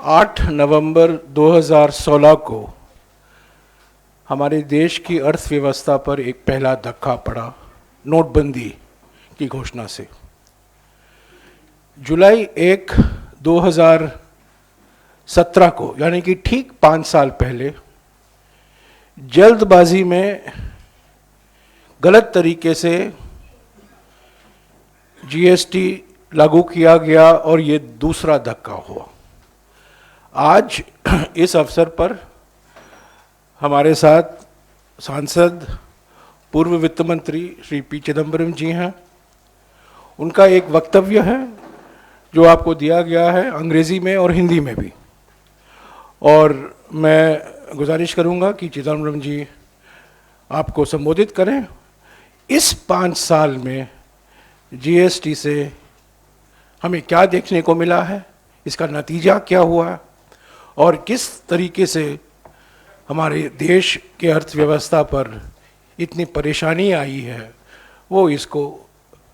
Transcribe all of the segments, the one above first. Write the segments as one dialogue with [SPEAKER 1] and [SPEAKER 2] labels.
[SPEAKER 1] 8 नवंबर 2016 को हमारे देश की अर्थव्यवस्था पर एक पहला धक्का पड़ा नोटबंदी की घोषणा से। जुलाई 1, 2017 को, यानी कि ठीक 5 साल पहले, जल्दबाजी में गलत तरीके से जीएसटी लागू किया गया और ये दूसरा धक्का हुआ। आज इस अवसर पर हमारे साथ सांसद पूर्व वित्त मंत्री श्री पी चिदम्बरम जी हैं। उनका एक वक्तव्य है जो आपको दिया गया है अंग्रेजी में और हिंदी में भी, और मैं गुजारिश करूंगा कि चिदम्बरम जी आपको संबोधित करें। इस 5 साल में जीएसटी से हमें क्या देखने को मिला है, इसका नतीजा क्या हुआ और किस तरीके से हमारे देश के अर्थव्यवस्था पर इतनी परेशानी आई है, वो इसको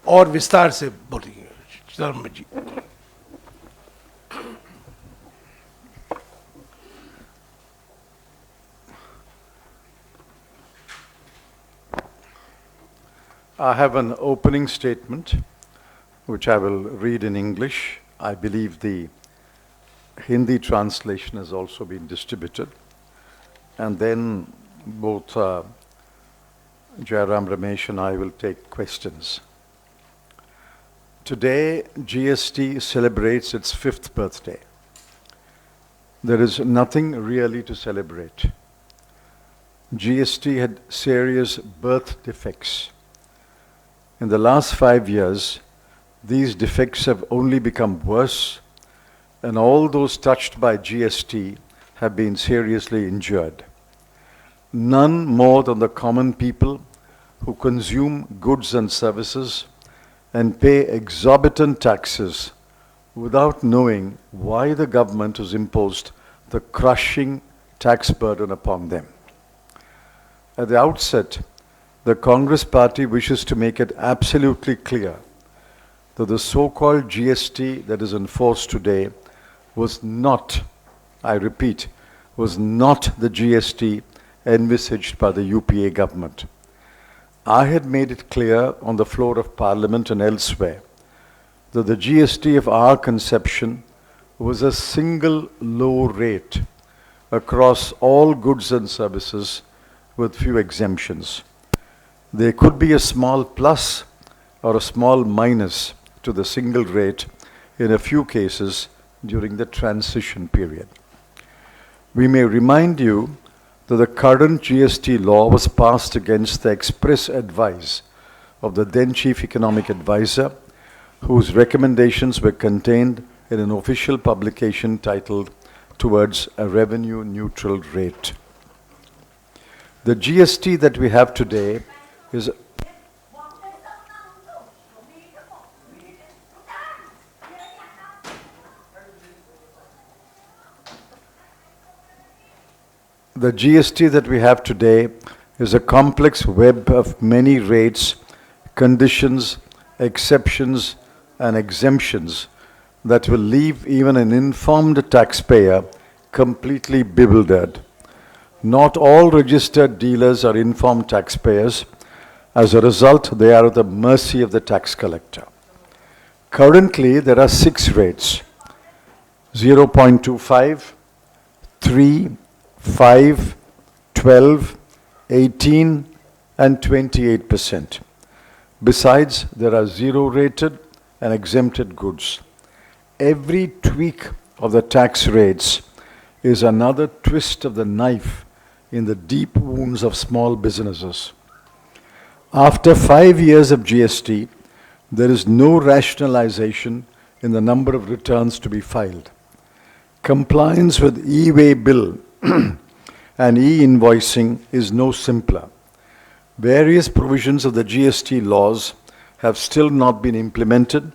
[SPEAKER 1] और विस्तार से बोलिए चिदम्बरम जी।
[SPEAKER 2] I have an opening statement which I will read in English. I believe the Hindi translation has also been distributed. And then both Jairam Ramesh and I will take questions. Today, GST celebrates its 5th birthday. There is nothing really to celebrate. GST had serious birth defects. In the last 5 years, these defects have only become worse, and all those touched by GST have been seriously injured. None more than the common people who consume goods and services and pay exorbitant taxes without knowing why the government has imposed the crushing tax burden upon them. At the outset, the Congress party wishes to make it absolutely clear that the so-called GST that is enforced today was not, I repeat, was not the GST envisaged by the UPA government. I had made it clear on the floor of Parliament and elsewhere that the GST of our conception was a single low rate across all goods and services with few exemptions. There could be a small plus or a small minus to the single rate in a few cases during the transition period. We may remind you that the current GST law was passed against the express advice of the then Chief Economic Advisor, whose recommendations were contained in an official publication titled Towards a Revenue Neutral Rate. The GST that we have today is The GST that we have today is a complex web of many rates, conditions, exceptions, and exemptions that will leave even an informed taxpayer completely bewildered. Not all registered dealers are informed taxpayers. As a result, they are at the mercy of the tax collector. Currently, there are 6 rates: 0.25, 3, 5, 12, 18, and 28%. Besides, there are 0-rated and exempted goods. Every tweak of the tax rates is another twist of the knife in the deep wounds of small businesses. After 5 years of GST, there is no rationalization in the number of returns to be filed. Compliance with e-way bill and e-invoicing is no simpler. Various provisions of the GST laws have still not been implemented,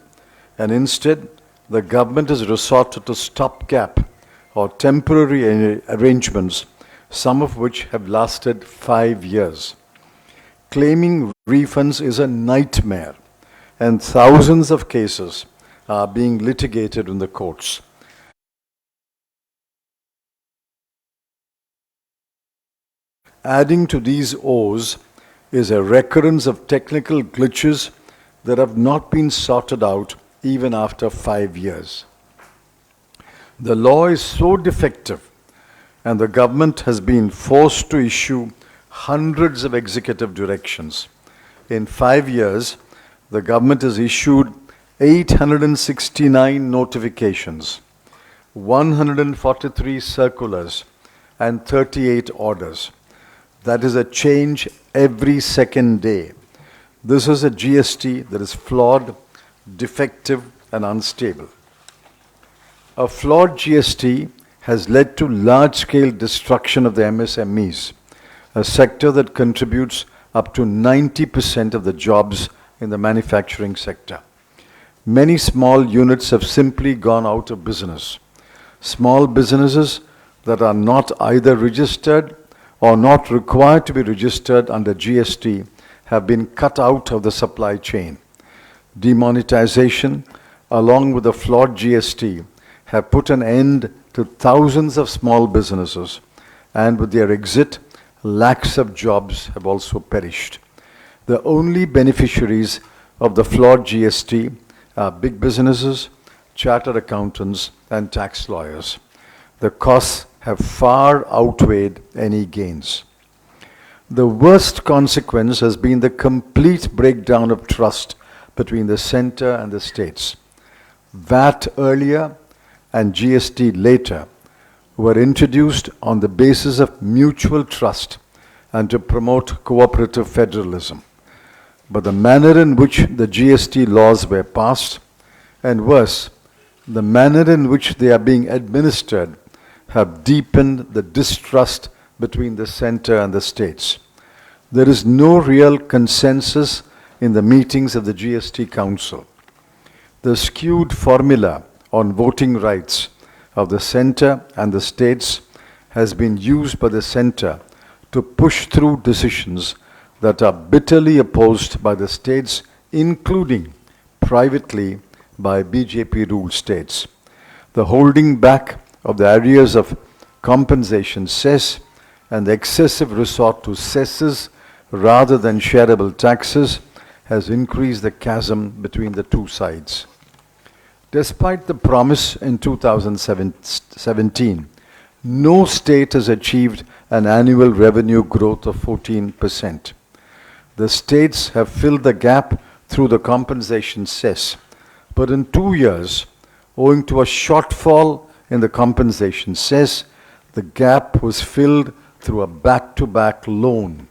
[SPEAKER 2] and instead, the government has resorted to stopgap or temporary arrangements, some of which have lasted 5 years. Claiming refunds is a nightmare, and thousands of cases are being litigated in the courts. Adding to these woes is a recurrence of technical glitches that have not been sorted out even after 5 years. The law is so defective, and the government has been forced to issue hundreds of executive directions. In 5 years, the government has issued 869 notifications, 143 circulars, and 38 orders. That is a change every second day. This is a GST that is flawed, defective, and unstable. A flawed GST has led to large-scale destruction of the MSMEs, a sector that contributes up to 90% of the jobs in the manufacturing sector. Many small units have simply gone out of business. Small businesses that are not either registered or not required to be registered under GST have been cut out of the supply chain. Demonetization, along with the flawed GST, have put an end to thousands of small businesses, and with their exit, lakhs of jobs have also perished. The only beneficiaries of the flawed GST are big businesses, chartered accountants, and tax lawyers. The costs have far outweighed any gains. The worst consequence has been the complete breakdown of trust between the center and the states. VAT earlier and GST later were introduced on the basis of mutual trust and to promote cooperative federalism. But the manner in which the GST laws were passed, and worse, the manner in which they are being administered, have deepened the distrust between the center and the states. There is no real consensus in the meetings of the GST Council. The skewed formula on voting rights of the center and the states has been used by the center to push through decisions that are bitterly opposed by the states, including privately by BJP-ruled states. The holding back of the areas of compensation cess and the excessive resort to cesses rather than shareable taxes has increased the chasm between the two sides. Despite the promise in 2017, no state has achieved an annual revenue growth of 14%. The states have filled the gap through the compensation cess, but in 2 years, owing to a shortfall in the compensation cess, the gap was filled through a back-to-back loan.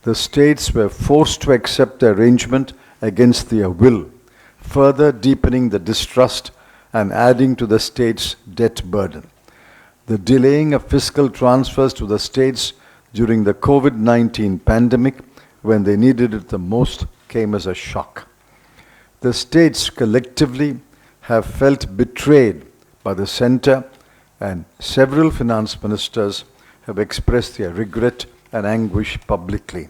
[SPEAKER 2] The states were forced to accept the arrangement against their will, further deepening the distrust and adding to the states' debt burden. The delaying of fiscal transfers to the states during the COVID-19 pandemic, when they needed it the most, came as a shock. The states collectively have felt betrayed by the center, and several finance ministers have expressed their regret and anguish publicly.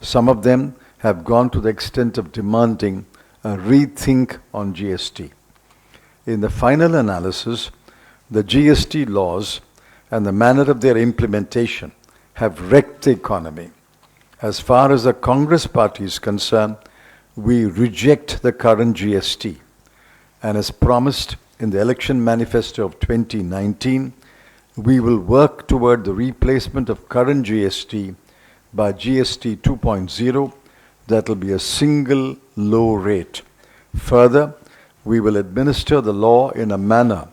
[SPEAKER 2] Some of them have gone to the extent of demanding a rethink on GST. In the final analysis, the GST laws and the manner of their implementation have wrecked the economy. As far as the Congress party is concerned, we reject the current GST, and as promised in the election manifesto of 2019, we will work toward the replacement of current GST by GST 2.0 that will be a single low rate. Further, we will administer the law in a manner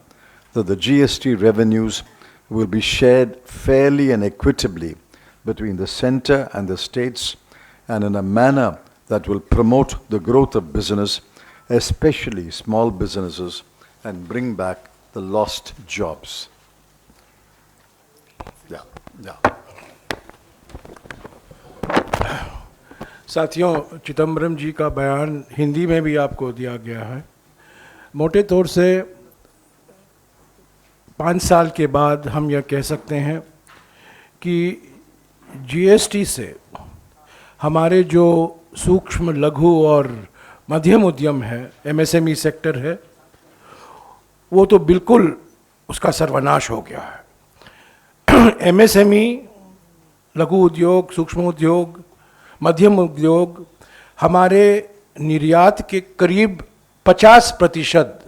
[SPEAKER 2] that the GST revenues will be shared fairly and equitably between the center and the states, and in a manner that will promote the growth of business, especially small businesses, and bring back the lost jobs.
[SPEAKER 1] साथियों, चिदम्बरम जी का बयान हिंदी में भी आपको दिया गया है। मोटे तौर से 5 साल के बाद हम यह कह सकते हैं कि जीएसटी से हमारे जो सूक्ष्म, लघु और मध्यम उद्यम है, एमएसएमई सेक्टर है, वो तो बिल्कुल उसका सर्वनाश हो गया है। एमएसएमई लघु उद्योग, सूक्ष्म उद्योग, मध्यम उद्योग हमारे निर्यात के करीब 50%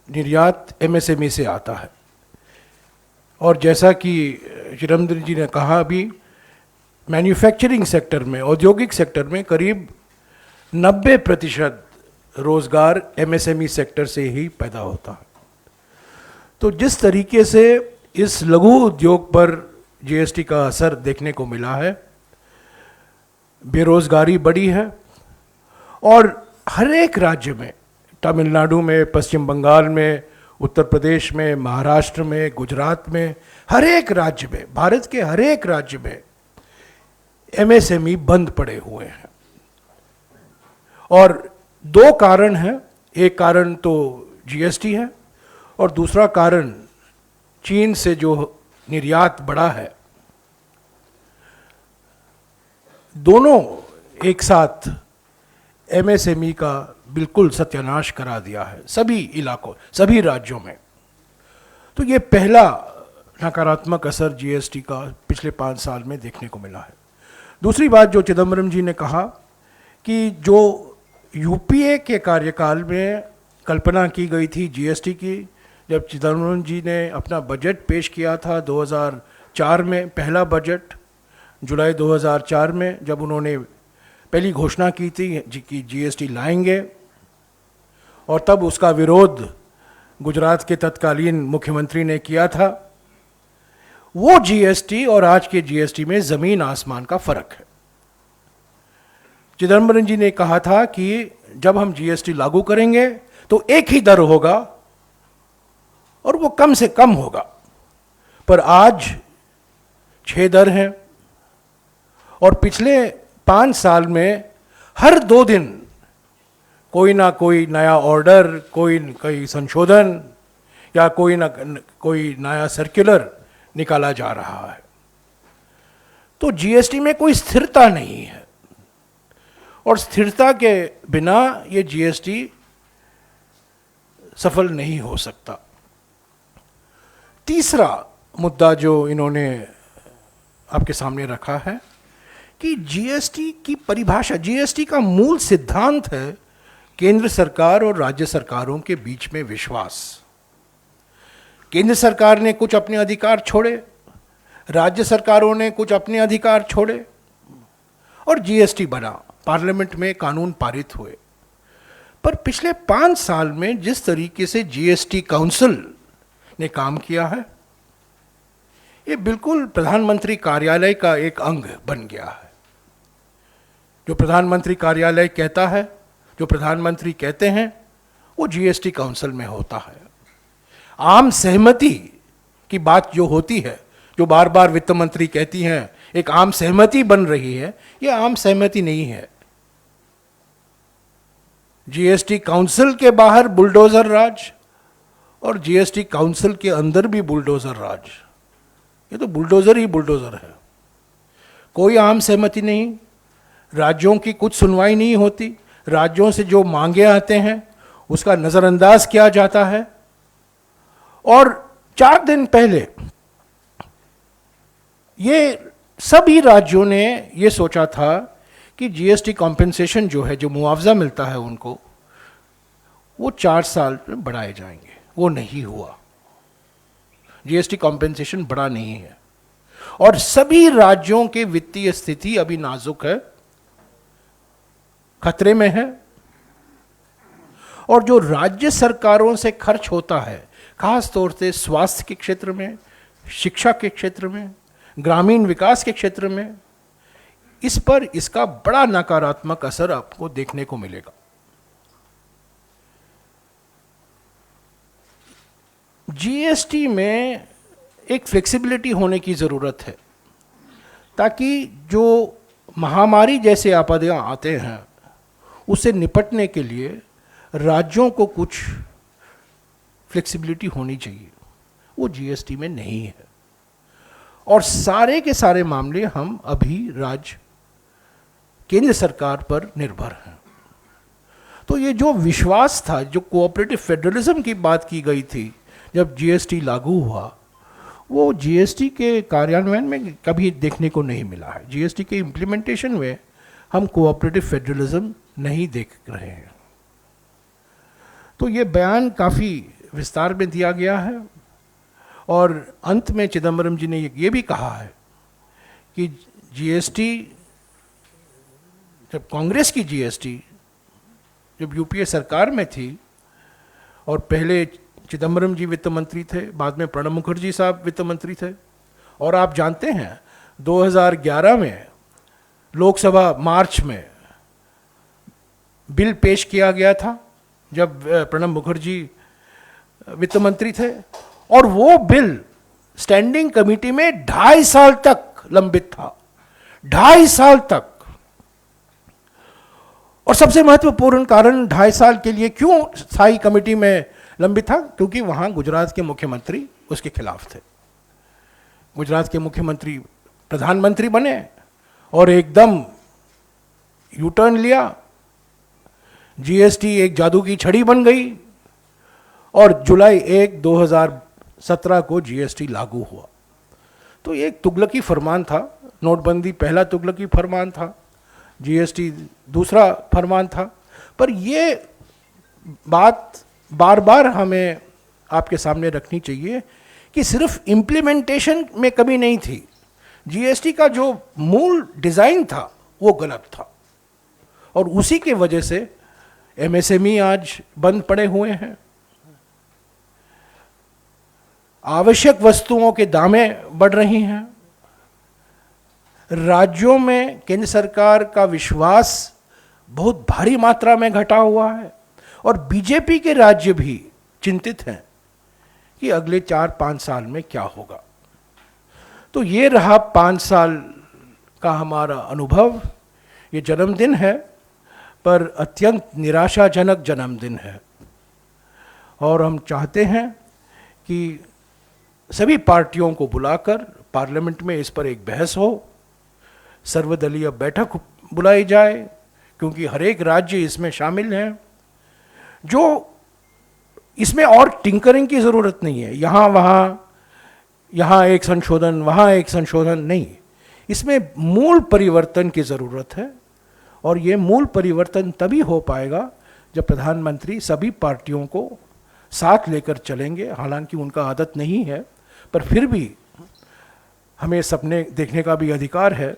[SPEAKER 1] निर्यात एमएसएमई से आता है। और जैसा कि चिदम्बरम जी ने कहा, अभी मैन्युफैक्चरिंग सेक्टर में, औद्योगिक सेक्टर में करीब 90% रोजगार एमएसएमई सेक्टर से ही पैदा होता है। तो जिस तरीके से इस लघु उद्योग पर जीएसटी का असर देखने को मिला है, बेरोजगारी बढ़ी है और हर एक राज्य में, तमिलनाडु में, पश्चिम बंगाल में, उत्तर प्रदेश में, महाराष्ट्र में, गुजरात में, हर एक राज्य में, भारत के हर एक राज्य में एमएसएमई बंद पड़े हुए हैं। और दो कारण हैं, एक कारण तो जीएसटी है और दूसरा कारण चीन से जो निर्यात बढ़ा है। दोनों एक साथ एमएसएमई का बिल्कुल सत्यानाश करा दिया है सभी इलाकों, सभी राज्यों में। तो ये पहला नकारात्मक असर जीएसटी का पिछले 5 साल में देखने को मिला है। दूसरी बात जो चिदम्बरम जी ने कहा कि जो यूपीए के कार्यकाल में कल्पना की गई थी जीएसटी की, जब चिदम्बरम जी ने अपना बजट पेश किया था 2004 में, पहला बजट जुलाई 2004 में, जब उन्होंने पहली घोषणा की थी कि जीएसटी लाएंगे, और तब उसका विरोध गुजरात के तत्कालीन मुख्यमंत्री ने किया था। वो जीएसटी और आज के जीएसटी में ज़मीन आसमान का फर्क है। चिदम्बरम जी ने कहा था कि जब हम जीएसटी लागू करेंगे तो एक ही दर होगा और वो कम से कम होगा, पर आज 6 दर हैं और पिछले 5 साल में हर 2 दिन कोई ना कोई नया ऑर्डर, कोई संशोधन या कोई नया सर्कुलर निकाला जा रहा है। तो जीएसटी में कोई स्थिरता नहीं है और स्थिरता के बिना ये जीएसटी सफल नहीं हो सकता। तीसरा मुद्दा जो इन्होंने आपके सामने रखा है कि जीएसटी की परिभाषा, जीएसटी का मूल सिद्धांत है केंद्र सरकार और राज्य सरकारों के बीच में विश्वास। केंद्र सरकार ने कुछ अपने अधिकार छोड़े, राज्य सरकारों ने कुछ अपने अधिकार छोड़े और जीएसटी बना, पार्लियामेंट में कानून पारित हुए। पर पिछले 5 साल में जिस तरीके से जीएसटी काउंसिल ने काम किया है, ये बिल्कुल प्रधानमंत्री कार्यालय का एक अंग बन गया है। जो प्रधानमंत्री कार्यालय कहता है, जो प्रधानमंत्री कहते हैं, वो जीएसटी काउंसिल में होता है। आम सहमति की बात जो होती है, जो बार बार वित्त मंत्री कहती हैं, एक आम सहमति बन रही है, ये आम सहमति नहीं है। जीएसटी काउंसिल के बाहर बुलडोजर राज और जीएसटी काउंसिल के अंदर भी बुलडोजर राज। ये तो बुलडोजर ही बुलडोजर है। कोई आम सहमति नहीं, राज्यों की कुछ सुनवाई नहीं होती, राज्यों से जो मांगे आते हैं उसका नज़रअंदाज किया जाता है। और 4 दिन पहले ये सभी राज्यों ने ये सोचा था कि जीएसटी कॉम्पेंसेशन जो है, जो मुआवजा मिलता है उनको, वो 4 साल में बढ़ाए जाएंगे। वो नहीं हुआ। जीएसटी कॉम्पेंसेशन बढ़ा नहीं है और सभी राज्यों के वित्तीय स्थिति अभी नाजुक है, खतरे में है। और जो राज्य सरकारों से खर्च होता है, खास तौर से स्वास्थ्य के क्षेत्र में, शिक्षा के क्षेत्र में, ग्रामीण विकास के क्षेत्र में, इस पर इसका बड़ा नकारात्मक असर आपको देखने को मिलेगा। जीएसटी में एक फ्लेक्सिबिलिटी होने की ज़रूरत है ताकि जो महामारी जैसे आपदाएं आते हैं उससे निपटने के लिए राज्यों को कुछ फ्लेक्सिबिलिटी होनी चाहिए। वो जीएसटी में नहीं है और सारे के सारे मामले हम अभी केंद्र सरकार पर निर्भर हैं। तो ये जो विश्वास था, जो कोऑपरेटिव फेडरलिज्म की बात की गई थी जब जीएसटी लागू हुआ, वो जीएसटी के कार्यान्वयन में कभी देखने को नहीं मिला है। जीएसटी के इम्प्लीमेंटेशन में हम कोऑपरेटिव फेडरलिज्म नहीं देख रहे हैं। तो ये बयान काफ़ी विस्तार में दिया गया है और अंत में चिदम्बरम जी ने ये भी कहा है कि जीएसटी, जब कांग्रेस की जीएसटी जब यूपीए सरकार में थी और पहले चिदम्बरम जी वित्त मंत्री थे, बाद में प्रणब मुखर्जी साहब वित्त मंत्री थे, और आप जानते हैं 2011 में लोकसभा मार्च में बिल पेश किया गया था जब प्रणब मुखर्जी वित्त मंत्री थे, और वो बिल स्टैंडिंग कमेटी में 2.5 साल तक लंबित था, 2.5 साल तक। और सबसे महत्वपूर्ण कारण 2.5 साल के लिए क्यों स्थायी कमेटी में लंबित था, क्योंकि वहां गुजरात के मुख्यमंत्री उसके खिलाफ थे। गुजरात के मुख्यमंत्री प्रधानमंत्री बने और एकदम यू टर्न लिया, जीएसटी एक जादू की छड़ी बन गई और जुलाई 1, 2017 को जीएसटी लागू हुआ। तो एक तुगलकी फरमान था, नोटबंदी पहला तुगलकी फरमान था, जीएसटी दूसरा फरमान था। पर ये बात बार बार हमें आपके सामने रखनी चाहिए कि सिर्फ इम्प्लीमेंटेशन में कमी नहीं थी, जीएसटी का जो मूल डिज़ाइन था वो गलत था, और उसी के वजह से एमएसएमई आज बंद पड़े हुए हैं, आवश्यक वस्तुओं के दामें बढ़ रही हैं, राज्यों में केंद्र सरकार का विश्वास बहुत भारी मात्रा में घटा हुआ है, और बीजेपी के राज्य भी चिंतित हैं कि अगले 4-5 साल में क्या होगा। तो ये रहा 5 साल का हमारा अनुभव। ये जन्मदिन है, पर अत्यंत निराशाजनक जन्मदिन है, और हम चाहते हैं कि सभी पार्टियों को बुलाकर पार्लियामेंट में इस पर एक बहस हो, सर्वदलीय बैठक बुलाई जाए, क्योंकि हर एक राज्य इसमें शामिल है। जो इसमें और टिंकरिंग की ज़रूरत नहीं है, यहाँ एक संशोधन, वहाँ एक संशोधन नहीं, इसमें मूल परिवर्तन की ज़रूरत है। और ये मूल परिवर्तन तभी हो पाएगा जब प्रधानमंत्री सभी पार्टियों को साथ लेकर चलेंगे। हालांकि उनका आदत नहीं है, पर फिर भी हमें सपने देखने का भी अधिकार है।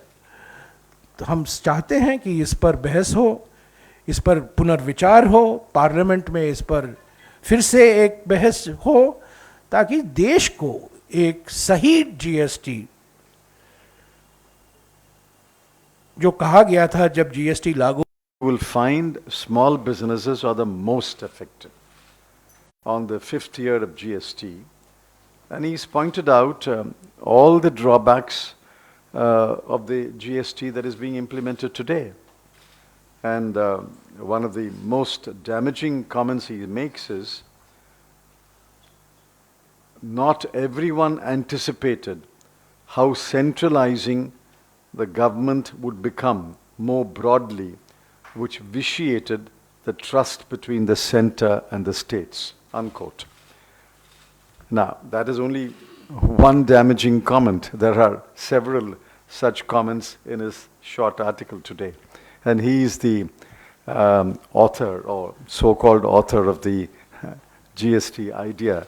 [SPEAKER 1] तो हम चाहते हैं कि इस पर बहस हो, इस पर पुनर्विचार हो, पार्लियामेंट में इस पर फिर से एक बहस हो, ताकि देश को एक सही जीएसटी, जो कहा गया था जब जीएसटी लागू,
[SPEAKER 2] will find small businesses are the most affected on the 5th year of GST. And he's pointed out all the drawbacks of the GST that is being implemented today. And one of the most damaging comments he makes is, not everyone anticipated how centralizing the government would become more broadly, which vitiated the trust between the center and the states, unquote. Now, that is only one damaging comment. There are several such comments in his short article today. And he is the author, or so-called author, of the GST idea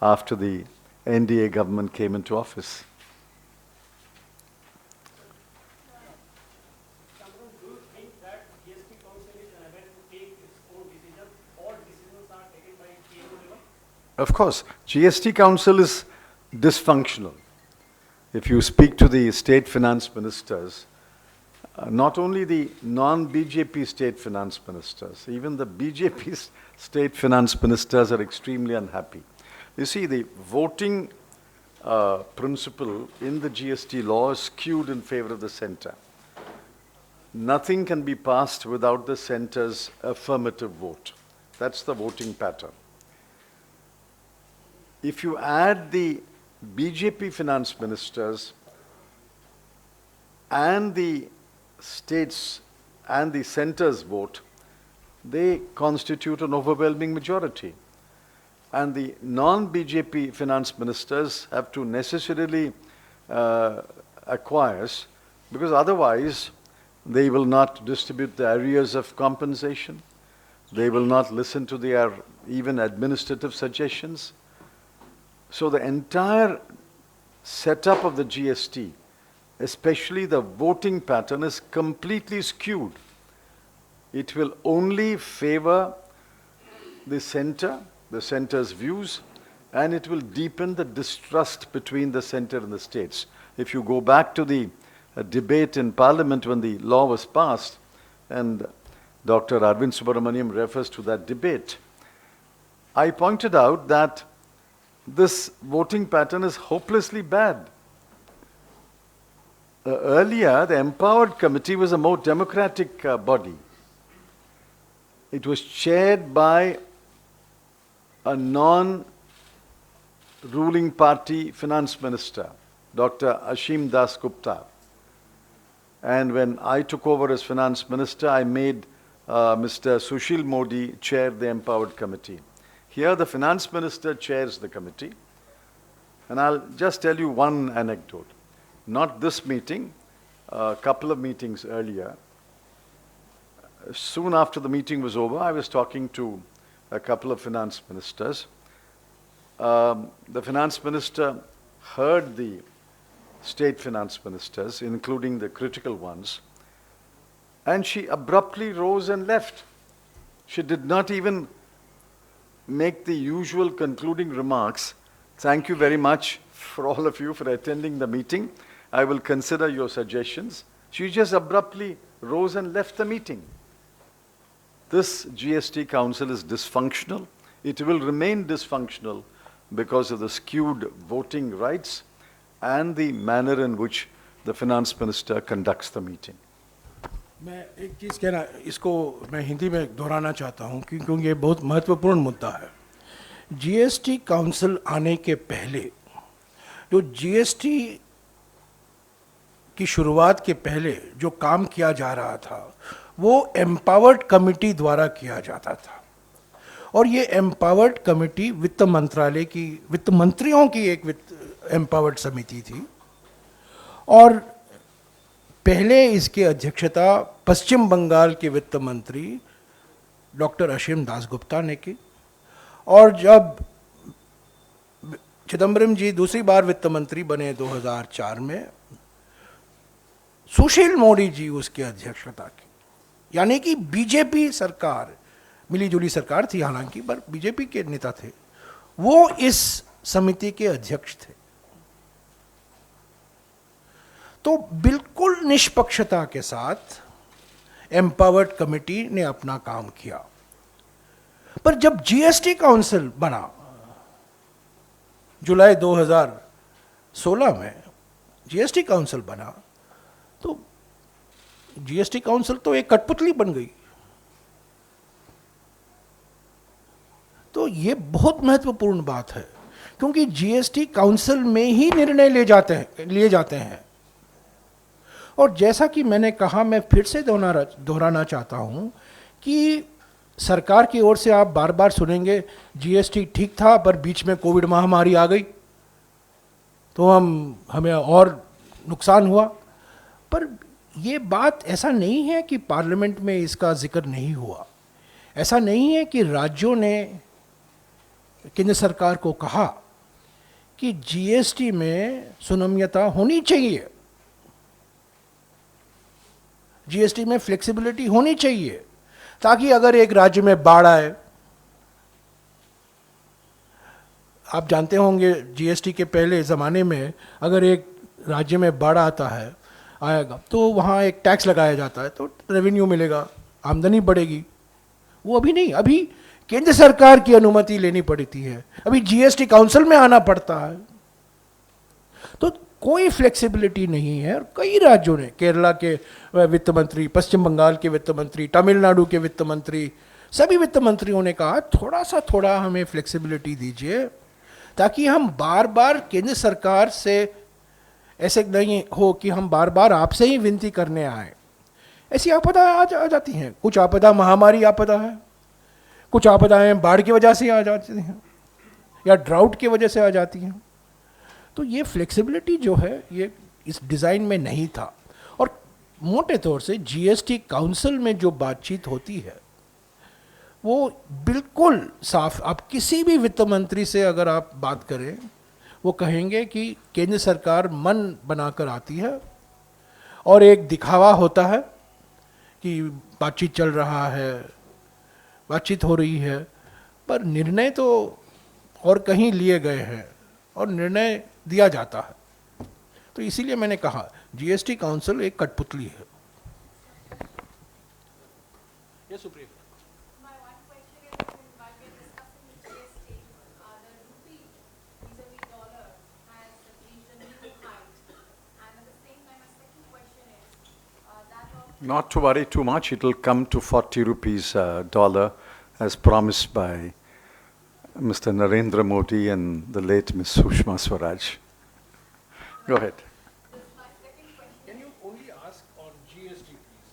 [SPEAKER 2] after the NDA government came into office.
[SPEAKER 3] Do you think that GST Council is unable to take its own decisions? All decisions are taken by KO level?
[SPEAKER 2] Of course, GST Council is dysfunctional. If you speak to the state finance ministers, not only the non-BJP state finance ministers, even the BJP state finance ministers are extremely unhappy. You see, the voting principle in the GST law is skewed in favor of the center. Nothing can be passed without the center's affirmative vote. That's the voting pattern. If you add the BJP finance ministers and the states and the center's vote, they constitute an overwhelming majority. and the non-BJP finance ministers have to necessarily acquiesce, because otherwise they will not distribute the arrears of compensation, they will not listen to their even administrative suggestions. So the entire setup of the GST, especially the voting pattern, is completely skewed. It will only favor the center's views, and it will deepen the distrust between the center and the states. If you go back to the debate in Parliament when the law was passed, and Dr. Arvind Subramaniam refers to that debate, I pointed out that this voting pattern is hopelessly bad. Earlier, the Empowered Committee was a more democratic body. It was chaired by a non-ruling party finance minister, Dr. Ashim Das Gupta. And when I took over as finance minister, I made Mr. Sushil Modi chair the Empowered Committee. Here the finance minister chairs the committee. And I'll just tell you one anecdote. Not this meeting, a couple of meetings earlier. Soon after the meeting was over, I was talking to a couple of finance ministers. The finance minister heard the state finance ministers, including the critical ones, and she abruptly rose and left. She did not even make the usual concluding remarks. Thank you very much for all of you for attending the meeting. I will consider your suggestions. She just abruptly rose and left the meeting. This GST Council is dysfunctional. It will remain dysfunctional because of the skewed voting rights and the manner in which the finance minister conducts the meeting.
[SPEAKER 1] मैं एक चीज़ कहना, इसको मैं हिंदी में दोहराना चाहता हूँ क्योंकि ये बहुत महत्वपूर्ण मुद्दा है। जीएसटी काउंसिल आने के पहले, जो जीएसटी की शुरुआत के पहले जो काम किया जा रहा था, वो एम्पावर्ड कमेटी द्वारा किया जाता था। और ये एम्पावर्ड कमेटी वित्त मंत्रालय की, वित्त मंत्रियों की एक एम्पावर्ड समिति थी। और पहले इसकी अध्यक्षता पश्चिम बंगाल के वित्त मंत्री डॉक्टर असीम दास गुप्ता ने की। और जब चिदम्बरम जी दूसरी बार वित्त मंत्री बने 2004 में, सुशील मोदी जी उसकी अध्यक्षता की। यानी कि बीजेपी सरकार, मिलीजुली सरकार थी हालांकि, पर बीजेपी के नेता थे, वो इस समिति के अध्यक्ष थे। तो बिल्कुल निष्पक्षता के साथ एम्पावर्ड कमेटी ने अपना काम किया। पर जब जीएसटी काउंसिल बना जुलाई 2016 में, जीएसटी काउंसिल बना, तो जीएसटी काउंसिल तो एक कठपुतली बन गई। तो ये बहुत महत्वपूर्ण बात है क्योंकि जीएसटी काउंसिल में ही निर्णय लिए जाते हैं। और जैसा कि मैंने कहा, मैं फिर से दोहराना चाहता हूं कि सरकार की ओर से आप बार बार सुनेंगे जीएसटी ठीक था पर बीच में कोविड महामारी आ गई तो हमें और नुकसान हुआ। पर ये बात ऐसा नहीं है कि पार्लियामेंट में इसका जिक्र नहीं हुआ। ऐसा नहीं है कि राज्यों ने केंद्र सरकार को कहा कि जीएसटी में सुनम्यता होनी चाहिए, जीएसटी में फ्लेक्सिबिलिटी होनी चाहिए, ताकि अगर एक राज्य में बाढ़ आए, आप जानते होंगे जीएसटी के पहले ज़माने में अगर एक राज्य में बाढ़ आएगा तो वहाँ एक टैक्स लगाया जाता है, तो रेवेन्यू मिलेगा, आमदनी बढ़ेगी। वो अभी नहीं, अभी केंद्र सरकार की अनुमति लेनी पड़ती है, अभी जीएसटी काउंसिल में आना पड़ता है। तो कोई फ्लेक्सिबिलिटी नहीं है। और कई राज्यों ने, केरला के वित्त मंत्री, पश्चिम बंगाल के वित्त मंत्री, तमिलनाडु के वित्त मंत्री, सभी वित्त मंत्रियों ने कहा थोड़ा हमें फ्लेक्सिबिलिटी दीजिए ताकि हम बार बार केंद्र सरकार से ऐसे नहीं हो कि हम बार बार आपसे ही विनती करने आए। ऐसी आपदा आ जाती हैं, कुछ आपदा महामारी आपदा है, कुछ आपदाएं बाढ़ की वजह से आ जाती हैं। या ड्राउट की वजह से आ जाती हैं। तो ये फ्लेक्सिबिलिटी जो है ये इस डिज़ाइन में नहीं था। और मोटे तौर से जीएसटी काउंसिल में जो बातचीत होती है वो बिल्कुल साफ, आप किसी भी वित्त मंत्री से अगर आप बात करें वो कहेंगे कि केंद्र सरकार मन बनाकर आती है और एक दिखावा होता है कि बातचीत चल रहा है, बातचीत हो रही है, पर निर्णय तो और कहीं लिए गए हैं और निर्णय दिया जाता है। तो इसीलिए मैंने कहा जीएसटी काउंसिल एक कठपुतली है। ये supreme
[SPEAKER 4] My one question is, while we are discussing the GST, the rupee vis-a-vis dollar has reached a new height. And at the same time, my second question is that of
[SPEAKER 2] Not to worry too much, it will come to 40 rupees dollar as promised by Mr. Narendra Modi and the late Ms. Sushma Swaraj. Go ahead.
[SPEAKER 4] my second question.
[SPEAKER 1] Can you only ask on GST, please?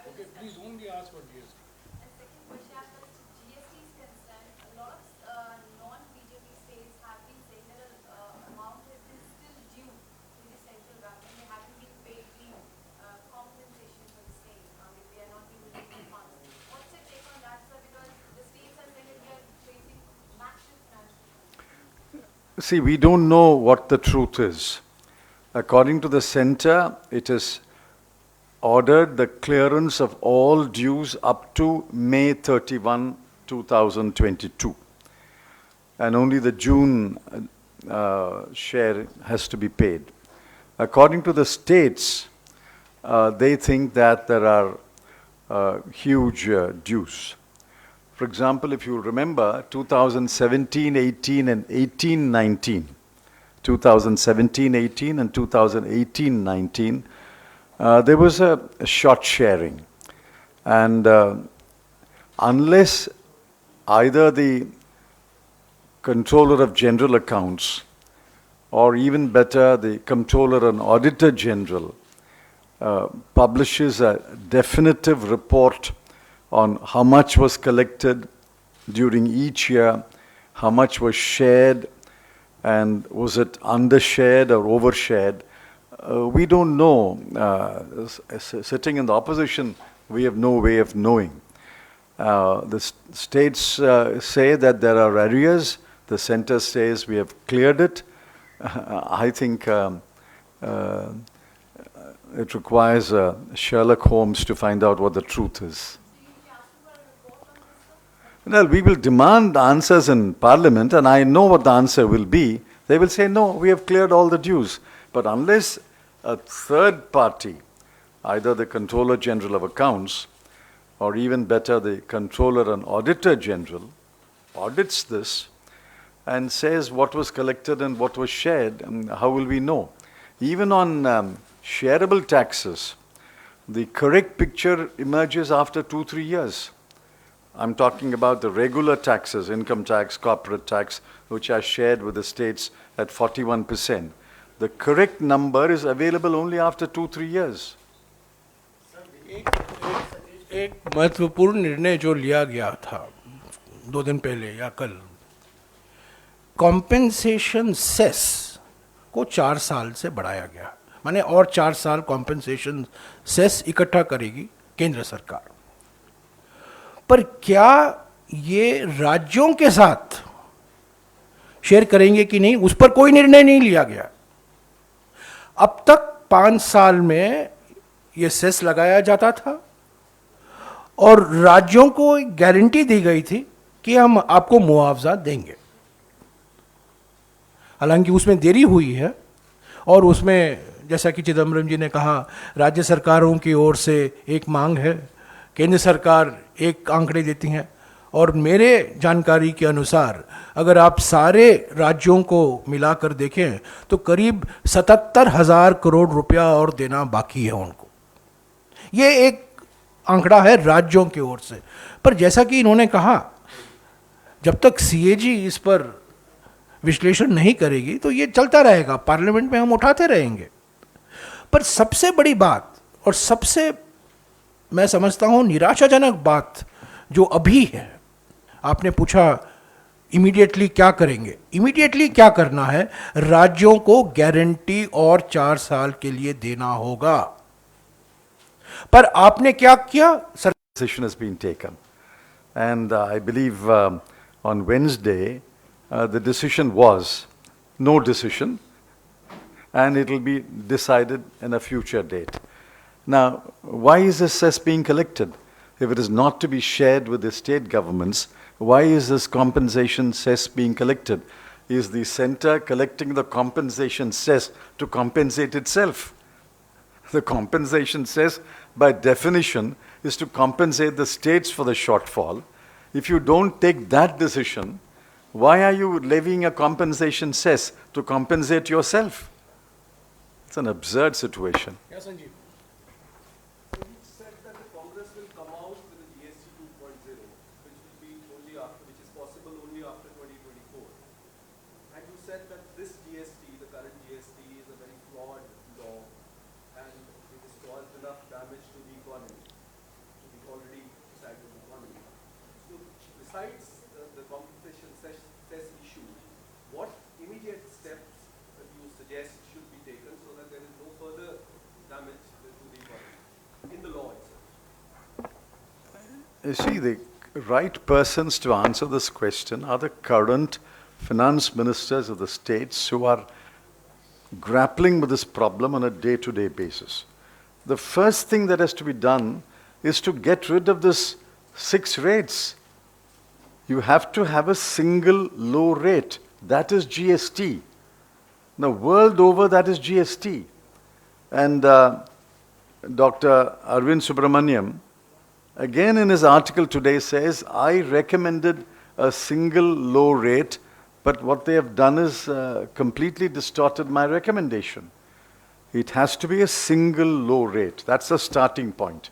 [SPEAKER 1] Okay, please only ask for GST.
[SPEAKER 4] And second question, as far as GST is concerned, a lot of non-BJP states have been saying that amount has been still due to the central government. They haven't been paid the compensation for the same. They are not being released funds. What's your take on that, sir? Because the states are saying that we are facing massive financial.
[SPEAKER 2] See, we don't know what the truth is. According to the center, it is ordered the clearance of all dues up to May 31, 2022. And only the June share has to be paid. According to the states, they think that there are huge dues. For example, if you remember, 2017, 18 and 18, 19, 2017, 18 and 2018, 19, there was a short sharing. And unless either the Controller of General Accounts or even better, the Comptroller and Auditor General publishes a definitive report on how much was collected during each year, how much was shared, and was it undershared or overshared. We don't know. Sitting in the opposition, we have no way of knowing. The states say that there are arrears. The center says we have cleared it. I think it requires Sherlock Holmes to find out what the truth is. Well, we will demand answers in Parliament, and I know what the answer will be. They will say, no, we have cleared all the dues. But unless a third party, either the Controller General of Accounts, or even better, the Controller and Auditor General, audits this and says what was collected and what was shared, how will we know? Even on shareable taxes, the correct picture emerges after 2-3 years. I'm talking about the regular taxes, income tax, corporate tax, which are shared with the states at 41%. The correct number is available only after 2-3 years.
[SPEAKER 1] एक महत्वपूर्ण निर्णय जो लिया गया था 2 दिन पहले या कल, कॉम्पेंसेशन सेस को 4 साल से बढ़ाया गया, माने और 4 साल कॉम्पेंसेशन सेस इकट्ठा करेगी केंद्र सरकार। पर क्या ये राज्यों के साथ शेयर करेंगे कि नहीं, उस पर कोई निर्णय नहीं लिया गया। अब तक 5 साल में ये सेस लगाया जाता था और राज्यों को गारंटी दी गई थी कि हम आपको मुआवजा देंगे। हालांकि उसमें देरी हुई है और उसमें जैसा कि चिदम्बरम जी ने कहा, राज्य सरकारों की ओर से एक मांग है, केंद्र सरकार एक आंकड़े देती हैं, और मेरे जानकारी के अनुसार अगर आप सारे राज्यों को मिलाकर देखें तो करीब 77,000 करोड़ रुपया और देना बाकी है उनको। ये एक आंकड़ा है राज्यों की ओर से। पर जैसा कि इन्होंने कहा, जब तक सीएजी इस पर विश्लेषण नहीं करेगी तो ये चलता रहेगा, पार्लियामेंट में हम उठाते रहेंगे। पर सबसे बड़ी बात और सबसे मैं समझता हूं निराशाजनक बात जो अभी है, आपने पूछा इमीडिएटली क्या करेंगे? इमीडिएटली क्या करना है? राज्यों को गारंटी और 4 साल के लिए देना होगा। पर आपने क्या किया?
[SPEAKER 2] Decision has been taken. And I believe on Wednesday, the decision was no decision, and it will be decided in a future date. Now, why is this cess being collected? If it is not to be shared with the state governments, why is this compensation cess being collected? Is the center collecting the compensation cess to compensate itself? The compensation cess, by definition, is to compensate the states for the shortfall. If you don't take that decision, why are you levying a compensation cess to compensate yourself? It's an absurd situation.
[SPEAKER 1] Yes, Sanjeev.
[SPEAKER 5] So you said that the Congress will come out with a GST 2.0, which will be only after, which is possible only after 2024. And you said that this GST, the current GST, is a very flawed law, and it has caused enough damage to the economy, to the already stagnant economy. So besides the compensation cess issue, what immediate steps you suggest should be taken so that there is no further damage to the economy in the law itself?
[SPEAKER 2] You see, the right persons to answer this question are the current finance ministers of the states who are grappling with this problem on a day-to-day basis. The first thing that has to be done is to get rid of this 6 rates. You have to have a single low rate. That is GST. The world over, that is GST. And Dr. Arvind Subramaniam, again in his article today, says, I recommended a single low rate, but what they have done is completely distorted my recommendation. It has to be a single low rate. That's the starting point.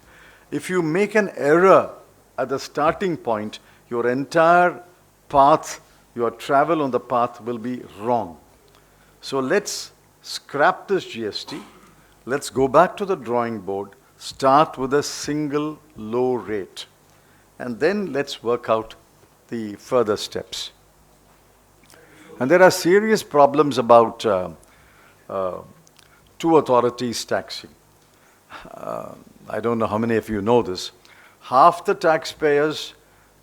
[SPEAKER 2] If you make an error at the starting point, your entire path, your travel on the path will be wrong. So let's scrap this GST. Let's go back to the drawing board, start with a single low rate, and then let's work out the further steps. And there are serious problems about two authorities taxing. I don't know how many of you know this. Half the taxpayers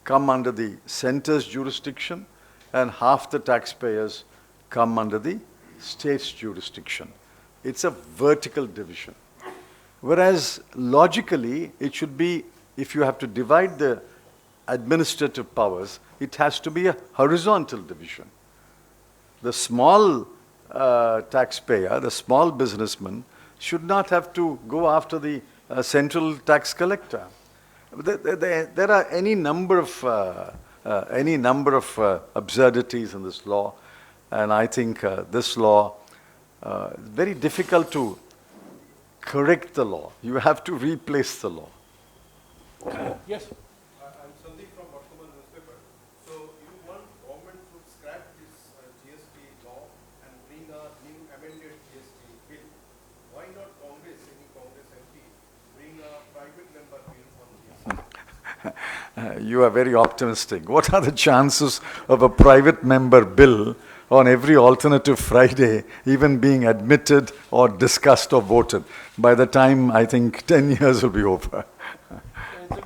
[SPEAKER 2] come under the center's jurisdiction, and half the taxpayers come under the state's jurisdiction. It's a vertical division. Whereas logically, it should be, if you have to divide the administrative powers, it has to be a horizontal division. The small taxpayer, the small businessman, should not have to go after the central tax collector. There are any number of absurdities in this law, and I think this law is very difficult to correct the law. You have to replace the law.
[SPEAKER 1] Yes.
[SPEAKER 5] I'm Sandeep from Vartaman newspaper. So you want government to scrap this GST law and bring a new amended GST bill. Why not Congress, any Congress MP, bring a private member bill on GST?
[SPEAKER 2] You are very optimistic. What are the chances of a private member bill on every alternative Friday even being admitted or discussed or voted? By the time, I think, 10 years will be over.
[SPEAKER 1] We'll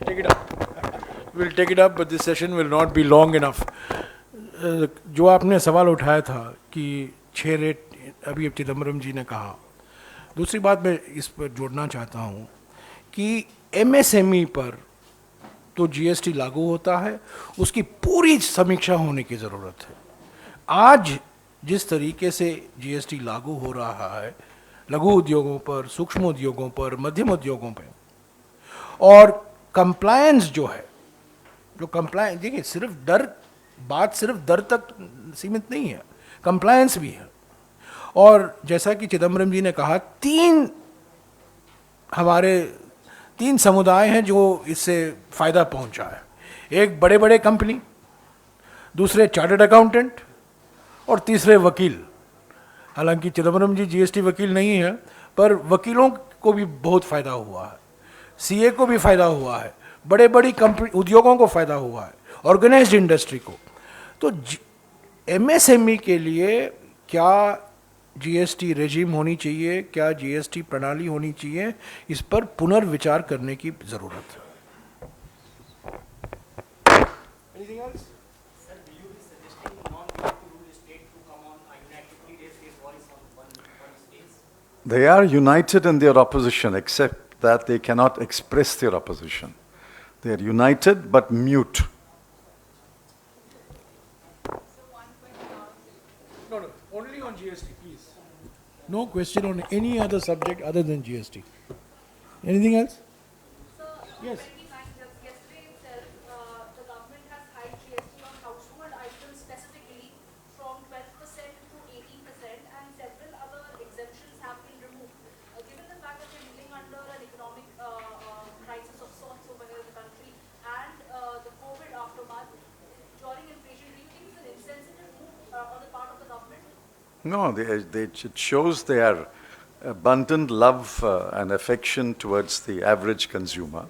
[SPEAKER 1] take it up. We'll take it up, but this session will not be long enough. जो आपने सवाल उठाया था कि 6 rate अभी चिदम्बरम जी ने कहा, दूसरी बात मैं इस पर जोड़ना चाहता हूँ कि एमएसएमई पर तो जीएसटी लागू होता है, उसकी पूरी समीक्षा होने की ज़रूरत है। आज जिस तरीके से जीएसटी लागू हो रहा है लघु उद्योगों पर, सूक्ष्म उद्योगों पर, मध्यम उद्योगों पर, और कंप्लायंस जो है, जो कंप्लायंस, देखिए बात सिर्फ दर तक सीमित नहीं है, कंप्लायंस भी है। और जैसा कि चिदम्बरम जी ने कहा, तीन समुदाय हैं जो इससे फ़ायदा पहुंचा है। एक बड़े बड़े कंपनी, दूसरे चार्टर्ड अकाउंटेंट, और तीसरे वकील। हालांकि चिदम्बरम जी जीएसटी वकील नहीं है, पर वकीलों को भी बहुत फ़ायदा हुआ है, सीए को भी फ़ायदा हुआ है, बड़े बड़ी कंपनी उद्योगों को फ़ायदा हुआ है, ऑर्गेनाइज्ड इंडस्ट्री को। तो एमएसएमई के लिए क्या जीएसटी रेजिम होनी चाहिए, क्या जीएसटी प्रणाली होनी चाहिए, इस पर पुनर्विचार करने की जरूरत है। Anything else?
[SPEAKER 3] Sir, will you be suggesting non-BJP rule state to come on unactively raise their voice on one stage?
[SPEAKER 2] They are united in their opposition, except that they cannot express their opposition. They are united but mute.
[SPEAKER 1] No, no, only on GST, please. No question on any other subject other than GST. Anything else?
[SPEAKER 4] So,
[SPEAKER 1] Yes.
[SPEAKER 4] 29 just yesterday itself, the government has hiked GST on household items specifically from 12% to 18%, and several other exemptions have been removed. Given the fact that we're dealing under an economic crisis of sorts over here in the country and the COVID aftermath, during inflation, do you think it's an insensitive move on the part of the government?
[SPEAKER 2] No, it shows their abundant love and affection towards the average consumer.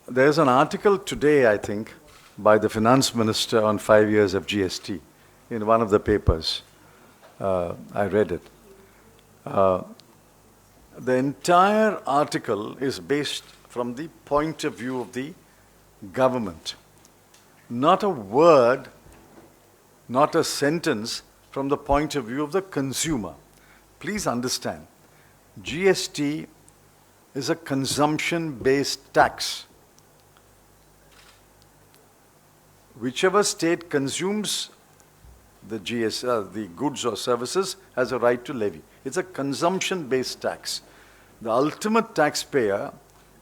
[SPEAKER 2] There's an article today, I think, by the finance minister on 5 years of GST in one of the papers. I read it. The entire article is based from the point of view of the government. Not a word, not a sentence from the point of view of the consumer. Please understand, GST is a consumption-based tax. Whichever state consumes the the goods or services has a right to levy. It's a consumption-based tax. The ultimate taxpayer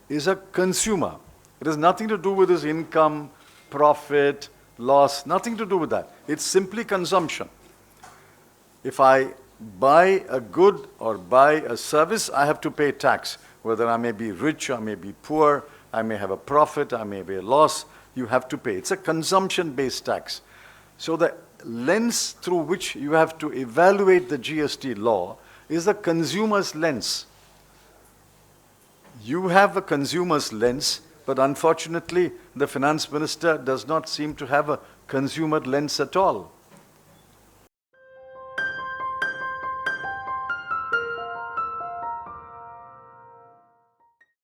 [SPEAKER 2] is a consumer. It has nothing to do with his income, profit, loss, nothing to do with that. It's simply consumption. If I buy a good or buy a service, I have to pay tax. Whether I may be rich, I may be poor, I may have a profit, I may be a loss, you have to pay. It's a consumption-based tax. So the lens through which you have to evaluate the GST law is the consumer's lens. You have a consumer's lens, but unfortunately, the finance minister does not seem to have a consumer lens at all.